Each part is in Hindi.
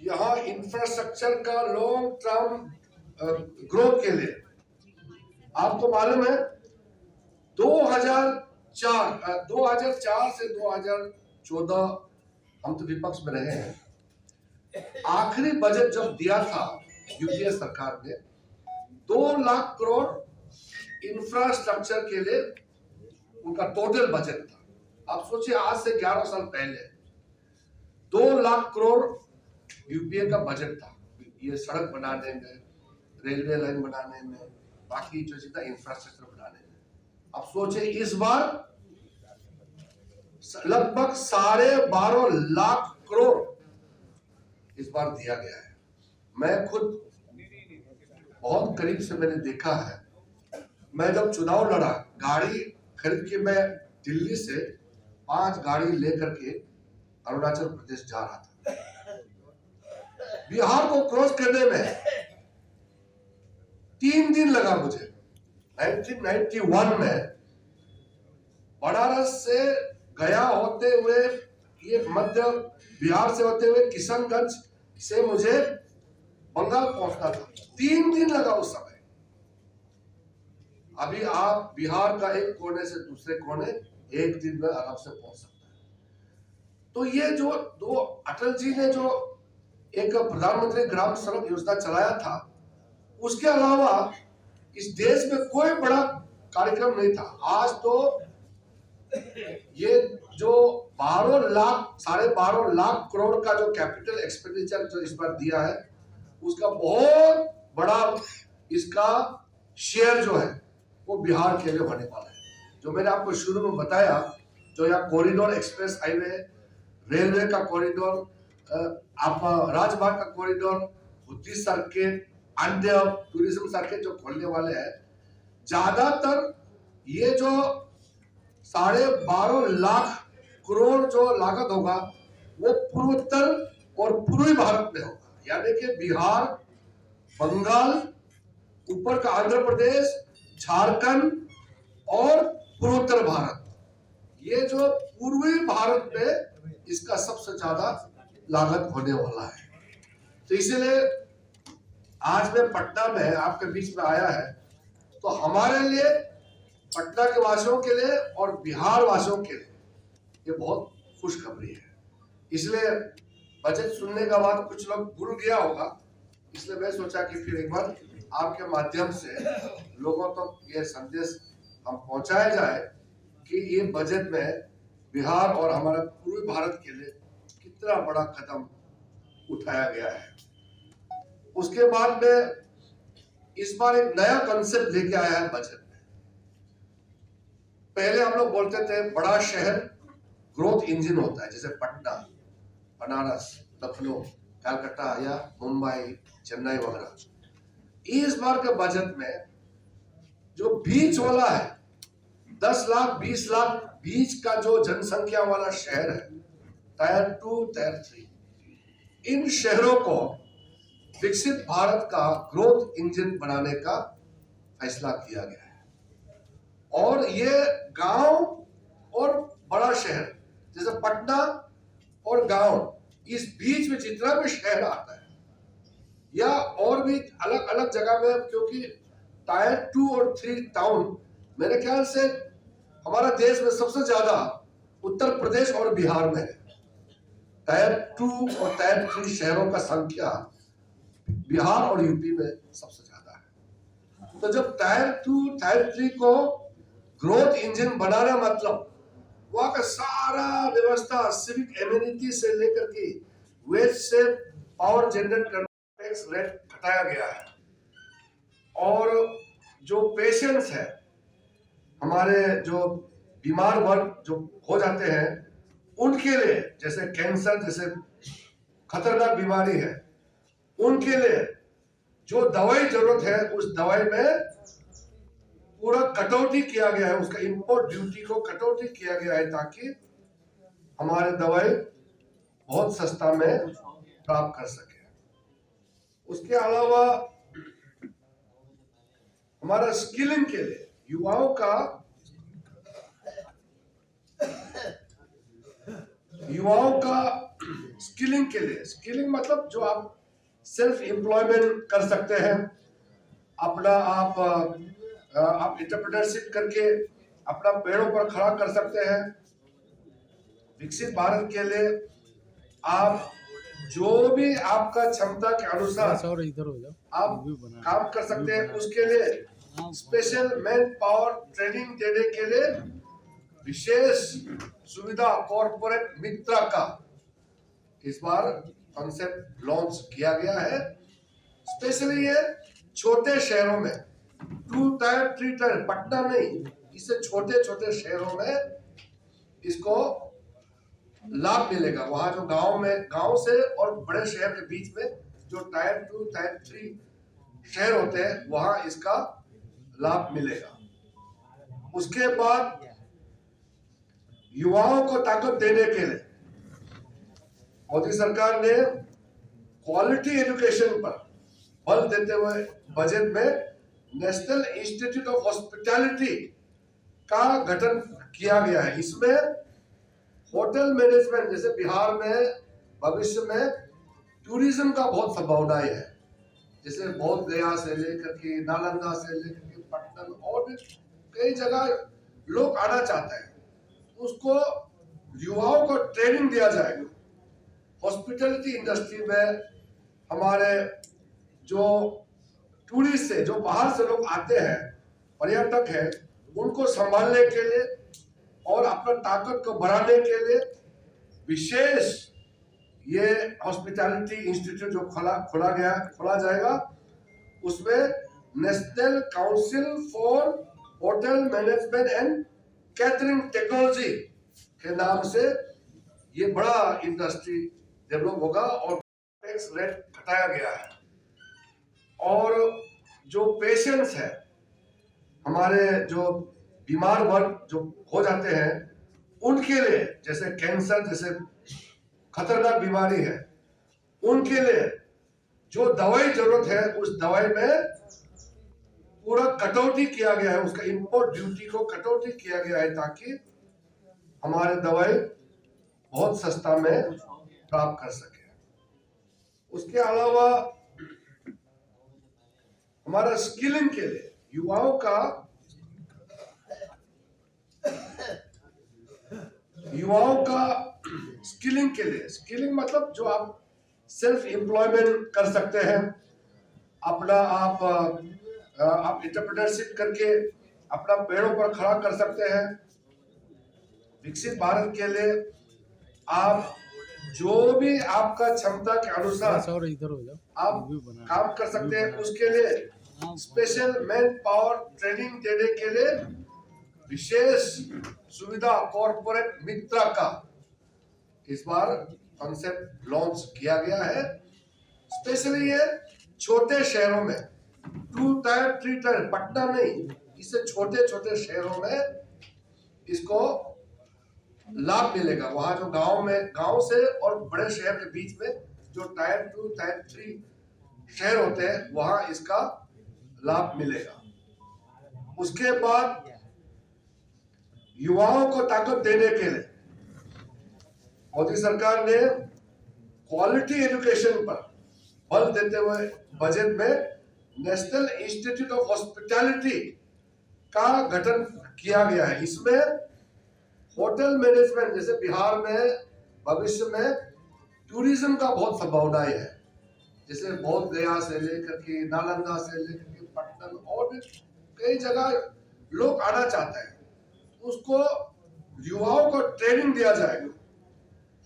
यहाँ इंफ्रास्ट्रक्चर का लॉन्ग टर्म ग्रोथ के लिए आपको मालूम है 2004 से 2014 हम तो विपक्ष में रहे हैं। आखिरी बजट जब दिया था यूपीए सरकार ने 2 लाख करोड़ इंफ्रास्ट्रक्चर के लिए उनका टोटल बजट था। आप सोचिए आज से 11 साल पहले 2 लाख करोड़ यूपीए का बजट था, ये सड़क बनाने में, रेलवे लाइन बनाने में, बाकी जो जितना इंफ्रास्ट्रक्चर बनाने में। अब सोचिए इस बार लगभग 12.5 लाख करोड़ इस बार दिया गया है। मैं खुद बहुत करीब से मैंने देखा है। मैं जब चुनाव लड़ा, गाड़ी खरीद के मैं दिल्ली से 5 गाड़ी लेकर के अरुणाचल प्रदेश जा रहा था। बिहार को क्रॉस करने में 3 दिन लगा मुझे। 1991 में बनारस से गया होते हुए, ये मध्य बिहार से होते हुए किशनगंज से मुझे बंगाल पहुंचना था। 3 दिन लगा उस समय। अभी आप बिहार का एक कोने से दूसरे कोने 1 दिन में आराम से पहुंच सकते हैं। तो ये जो दो अटल जी ने जो एक प्रधानमंत्री ग्राम सड़क योजना चलाया था, उसके अलावा इस देश में कोई बड़ा कार्यक्रम नहीं था। आज तो ये जो 12.5 लाख करोड़ का जो कैपिटल एक्सपेंडिचर जो इस बार दिया है, उसका बहुत बड़ा इसका शेयर जो है वो बिहार के लिए होने वाला है। जो मैंने आपको शुरू में बताया, जो यहाँ कॉरिडोर, एक्सप्रेस हाईवे, रेलवे का कॉरिडोर, आप राजमार्ग का कॉरिडोर, बुद्धिस्ट सर्किट, अन्य टूरिज्म सर्किट जो खोलने वाले हैं, ज्यादातर ये जो 12.5 लाख करोड़ जो लागत होगा वो पूर्वोत्तर और पूर्वी भारत में होगा। यानी कि बिहार, बंगाल, ऊपर का आंध्र प्रदेश, झारखंड और पूर्वोत्तर भारत, ये जो पूर्वी भारत में इसका सबसे ज्यादा लागत होने वाला है। तो इसलिए आज मैं पटना में आपके बीच में आया है, तो हमारे लिए, पटना के वासियों के लिए और बिहार वासियों के लिए ये बहुत खुशखबरी है। इसलिए बजट सुनने के बाद कुछ लोग भूल गया होगा, इसलिए मैं सोचा कि फिर एक बार आपके माध्यम से लोगों तक ये संदेश हम पहुंचाया जाए कि ये बजट में बिहार और हमारे पूर्वी भारत के लिए कितना बड़ा कदम उठाया गया है। उसके बाद में इस बार एक नया कॉन्सेप्ट लेके आया है बजट में। पहले हम लोग बोलते थे बड़ा शहर ग्रोथ इंजन होता है, जैसे पटना, बनारस, लखनऊ, कलकत्ता या मुंबई, चेन्नई वगैरह। इस बार के बजट में जो बीच वाला है, 10 लाख 20 लाख बीच का जो जनसंख्या वाला शहर है, टायर 2, टायर 3, इन शहरों को विकसित भारत का ग्रोथ इंजन बनाने का फैसला किया गया है। और ये गांव और बड़ा शहर, जैसे पटना और गांव, इस बीच में जितना भी शहर आता है या और भी अलग अलग जगह में, क्योंकि टायर 2 और 3 टाउन मेरे ख्याल से हमारा देश में सबसे ज्यादा उत्तर प्रदेश और बिहार में है। टायर 2 और टायर 3 शहरों का संख्या बिहार और यूपी में सबसे ज्यादा है। तो जब टायर 2, टायर 3 को ग्रोथ इंजन बनाना, मतलब वहां का सारा व्यवस्था, सिविक एम्यूनिटी से लेकर के वेस्ट से पावर जनरेट करना, टैक्स रेट घटाया गया है। और जो पेशेंट्स है, हमारे जो बीमार वर्ग जो हो जाते हैं, उनके लिए, जैसे कैंसर जैसे खतरनाक बीमारी है, उनके लिए जो दवाई जरूरत है, उस दवाई में पूरा कटौती किया गया है, उसका इंपोर्ट ड्यूटी को कटौती किया गया है, ताकि हमारे दवाई बहुत सस्ता में प्राप्त कर सके। उसके अलावा हमारा स्किलिंग के लिए, युवाओं का युवाओं का स्किलिंग के लिए, स्किलिंग मतलब जो आप सेल्फ एम्प्लॉयमेंट कर सकते हैं, अपना आप इंटरप्रेन्योरशिप करके अपना पैरों पर खड़ा कर सकते हैं। विकसित भारत के लिए आप जो भी आपका क्षमता के अनुसार इधर हो जाओ, आप काम कर सकते हैं। उसके लिए स्पेशल मैन पावर ट्रेनिंग देने के लिए विशेष सुविधा कॉर्पोरेट मित्र का इस बार कॉन्सेप्ट लॉन्च किया गया है। स्पेशली ये छोटे शहरों में 2 टायर 3 टायर, पटना नहीं, इससे छोटे छोटे शहरों में इसको लाभ मिलेगा। वहां जो गांव से और बड़े शहर के बीच में जो टायर 2 टायर 3 शहर होते हैं, वहां इसका लाभ मिलेगा। उसके बाद युवाओं को ताकत देने के लिए मोदी सरकार ने क्वालिटी एजुकेशन पर बल देते हुए बजट में नेशनल इंस्टीट्यूट ऑफ हॉस्पिटैलिटी का गठन किया गया है। इसमें होटल मैनेजमेंट, जैसे बिहार में भविष्य में टूरिज्म का बहुत संभावनाएं है, जैसे बोध गया से लेकर के नालंदा से लेकर के पटना और भी कई जगह लोग आना चाहते हैं, उसको युवाओं को ट्रेनिंग दिया जाएगा। हॉस्पिटैलिटी इंडस्ट्री में हमारे जो टूरिस्ट है, जो बाहर से लोग आते हैं, पर्यटक हैं, उनको संभालने के लिए और अपना ताकत को बढ़ाने के लिए विशेष ये हॉस्पिटैलिटी इंस्टीट्यूट जो खोला जाएगा, उसमें national council for hotel management and catering technology के नाम से ये बड़ा इंडस्ट्री डेवलप होगा और टैक्स रेट घटाया गया है। और जो पेशेंट्स है, हमारे जो बीमार वर्ग जो हो जाते हैं, उनके लिए, जैसे कैंसर जैसे खतरनाक बीमारी है, उनके लिए जो दवाई जरूरत है, उस दवाई में पूरा कटौती किया गया है, उसका इंपोर्ट ड्यूटी को कटौती किया गया है, ताकि हमारे दवाई बहुत सस्ता में प्राप्त कर सके। उसके अलावा हमारा स्किलिंग के लिए युवाओं का स्किलिंग के लिए, स्किलिंग मतलब जो आप सेल्फ एम्प्लॉयमेंट कर सकते हैं, अपना आप इंटरप्रेन्योरशिप करके अपना पैरों पर खड़ा कर सकते हैं। विकसित भारत के लिए आप जो भी आपका क्षमता के अनुसार इधर हो जाओ, आप काम कर सकते हैं। उसके लिए स्पेशल मैन पावर ट्रेनिंग देने के लिए विशेष सुविधा कॉर्पोरेट मित्र का इस बार कॉन्सेप्ट लॉन्च किया गया है। स्पेशली ये छोटे शहरों में 2 टायर 3 टायर, पटना नहीं, इससे छोटे छोटे शहरों में इसको लाभ मिलेगा। वहां जो गांव से और बड़े शहर के बीच में जो टायर 2 टायर 3 शहर होते हैं, वहां इसका लाभ मिलेगा। उसके बाद युवाओं को ताकत देने के लिए मोदी सरकार ने क्वालिटी एजुकेशन पर बल देते हुए बजट में नेशनल इंस्टीट्यूट ऑफ हॉस्पिटैलिटी का गठन किया गया है। इसमें होटल मैनेजमेंट, जैसे बिहार में भविष्य में टूरिज्म का बहुत संभावनाएं है, जैसे बोध गया से लेकर के नालंदा से लेकर के पटना और भी कई जगह लोग आना चाहते हैं, उसको युवाओं को ट्रेनिंग दिया जाएगा।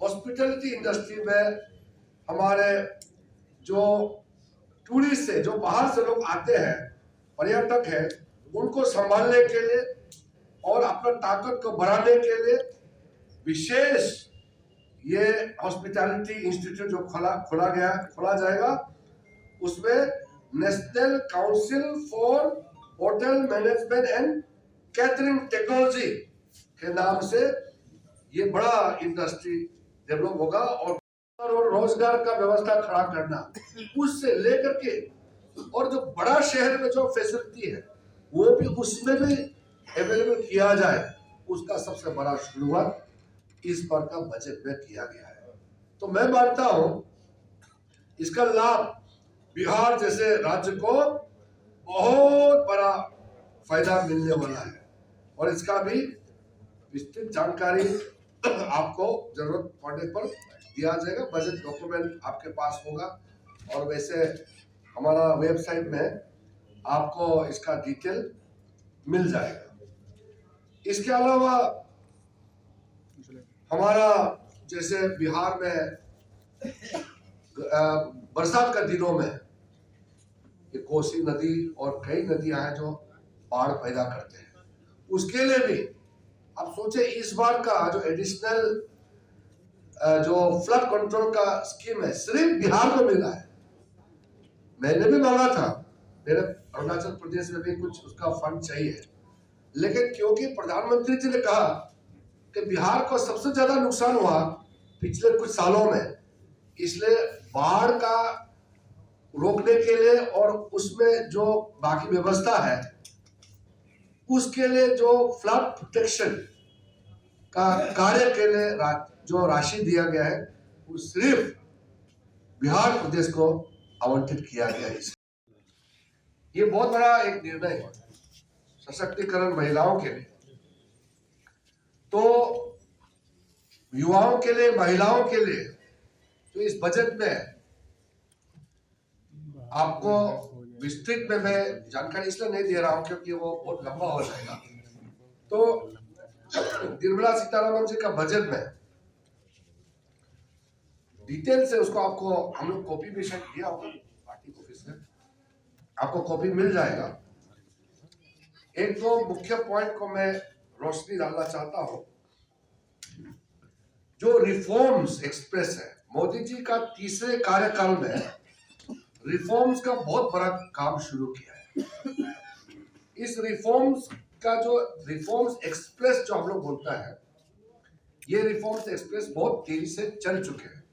हॉस्पिटैलिटी इंडस्ट्री में हमारे जो टूरिस्ट है, जो बाहर से लोग आते हैं, पर्यटक हैं, उनको संभालने के लिए और अपना ताकत को बढ़ाने के लिए विशेष ये हॉस्पिटैलिटी इंस्टीट्यूट जो खोला जाएगा, उसमें national council for hotel management and catering technology के नाम से ये बड़ा इंडस्ट्री डेवलप होगा। और रोजगार का व्यवस्था खड़ा करना, उससे लेकर के और जो बड़ा शहर में जो फैसिलिटी है, वो भी उसमें भी अवेलेबल किया जाए, उसका सबसे बड़ा शुरुआत इस बार का बजट में किया गया है। तो मैं मानता हूं इसका लाभ बिहार जैसे राज्य को बहुत बड़ा फायदा मिलने वाला है और इसका भी विस्तृत जानकारी आपको जरूरत पड़ने पर दिया जाएगा। बजट डॉक्यूमेंट आपके पास होगा और वैसे हमारा वेबसाइट में आपको इसका डिटेल मिल जाएगा। इसके अलावा हमारा जैसे बिहार में बरसात के दिनों में ये कोसी नदी और कई नदियां हैं जो बाढ़ पैदा करते हैं, उसके लिए भी आप सोचे इस बार का जो एडिशनल जो फ्लड कंट्रोल का स्कीम है सिर्फ बिहार को मिला है। मैंने भी मांगा था, मेरे अरुणाचल प्रदेश में भी कुछ उसका फंड चाहिए, लेकिन क्योंकि प्रधानमंत्री जी ने कहा कि बिहार को सबसे ज्यादा नुकसान हुआ पिछले कुछ सालों में, इसलिए बाढ़ का रोकने के लिए और उसमें जो बाकी व्यवस्था है उसके लिए जो फ्लड प्रोटेक्शन का कार्य के लिए जो राशि दिया गया है वो सिर्फ बिहार प्रदेश को आवंटित किया गया है। ये बहुत बड़ा एक निर्णय है सशक्तिकरण महिलाओं के लिए, तो युवाओं के लिए, महिलाओं के लिए। तो इस बजट में आपको विस्तृत में मैं जानकारी इसलिए नहीं दे रहा हूं क्योंकि वो बहुत लंबा हो जाएगा। तो निर्मला सीतारमण जी का बजट में डिटेल से उसको आपको हम लोग कॉपी भी शेयर किया होगा पार्टी ऑफिस में, आपको कॉपी मिल जाएगा। एक दो मुख्य पॉइंट को मैं रोशनी डालना चाहता हूं। जो रिफॉर्म्स एक्सप्रेस है, मोदी जी का तीसरे कार्यकाल में रिफॉर्म्स का बहुत बड़ा काम शुरू किया है। इस रिफॉर्म्स का जो रिफॉर्म्स एक्सप्रेस जो हम लोग बोलता है, ये रिफॉर्म्स एक्सप्रेस बहुत तेजी से चल चुके हैं।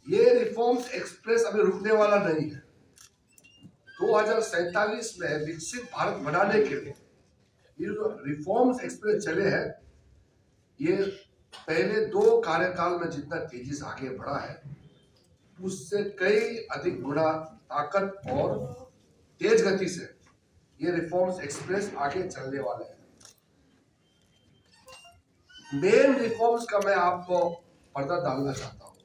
ये रिफॉर्म्स एक्सप्रेस अभी रुकने वाला नहीं है। 2047 में विकसित भारत बनाने के लिए ये जो रिफॉर्म्स एक्सप्रेस चले हैं, ये पहले 2 कार्यकाल में जितना तेजी से आगे बढ़ा है उससे कई अधिक गुना ताकत और तेज गति से ये रिफॉर्म्स एक्सप्रेस आगे चलने वाले हैं। मेन रिफॉर्म्स का मैं आपको पर्दा डालना चाहता हूं।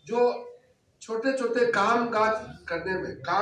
जो छोटे छोटे काम काज करने में